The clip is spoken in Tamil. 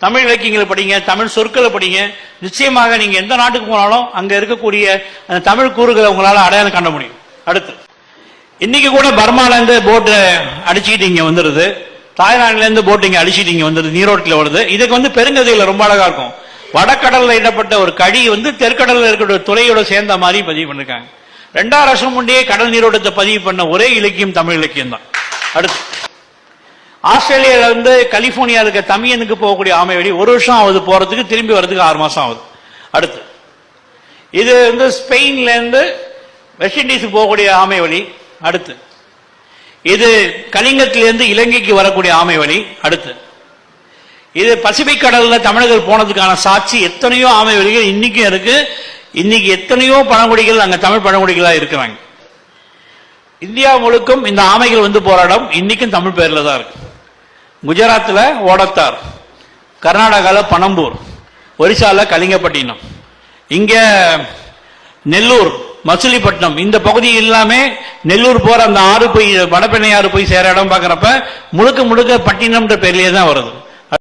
தமிழ் இலக்கியங்களை படிங்க, தமிழ் சொற்களை படிங்க. நிச்சயமாக நீங்க எந்த நாட்டுக்கு போனாலும் அங்க இருக்கக்கூடிய அந்த தமிழ் கூறுகளை உங்களால அடையாளம் காண முடியும். அடுத்து இன்னைக்கு கூட பர்மால இருந்து போட்டு அடிச்சுக்கிட்டு இங்க வந்துருது, தாய்லாந்துல இருந்து போட்டு இங்க அடிச்சுட்டு இங்க வந்துருது, நீரோட்டில் வருது. இதுக்கு பெருங்கதையில ரொம்ப அழகா இருக்கும். வடக்கடல்ல இடப்பட்ட ஒரு கடி தெற்கடல்ல இருக்கிற துறையோட சேர்ந்த மாதிரி பதிவு பண்ணிருக்காங்க. 2000 வருஷம் முன்னே கடல் நீரோட்டத்தை பதிவு பண்ண ஒரே இலக்கியம் தமிழ் இலக்கியம் தான். அடுத்து ஆஸ்திரேலியால இருந்து கலிபோர்னியா இருக்க தமியனுக்கு போகக்கூடிய ஆமைவெளி 1 வருஷம் ஆகுது போறதுக்கு, திரும்பி வர்றதுக்கு 6 மாசம் ஆகுது. அடுத்து இது ஸ்பெயின்ல இருந்து வெஸ்ட் இண்டீஸுக்கு போகக்கூடிய ஆமைவழி. அடுத்து இது கலிங்கத்திலிருந்து இலங்கைக்கு வரக்கூடிய ஆமைவழி. அடுத்து இது பசிபிக் கடல்ல தமிழர்கள் போனதுக்கான சாட்சி. எத்தனையோ ஆமைவழிகள் இன்னைக்கும் இருக்கு. இன்னைக்கு எத்தனையோ பழங்குடிகள் அங்க தமிழ் பழங்குடிகளா இருக்கிறாங்க. இந்தியா முழுக்கும் இந்த ஆமைகள் போற இடம் இன்னைக்கும் தமிழ் பேர்ல தான் இருக்கு. குஜராத்ல ஓடத்தார், கர்நாடகால பனம்பூர், ஒரிசால கலிங்கப்பட்டினம், இங்க நெல்லூர், மசிலிப்பட்டினம், இந்த பகுதி எல்லாமே நெல்லூர் போற அந்த ஆறு போய் வடபெண்ணை ஆறு போய் சேர இடம் பாக்குறப்ப முழுக்க முழுக்க பட்டினம்ன்ற பேர்லயே தான் வருது.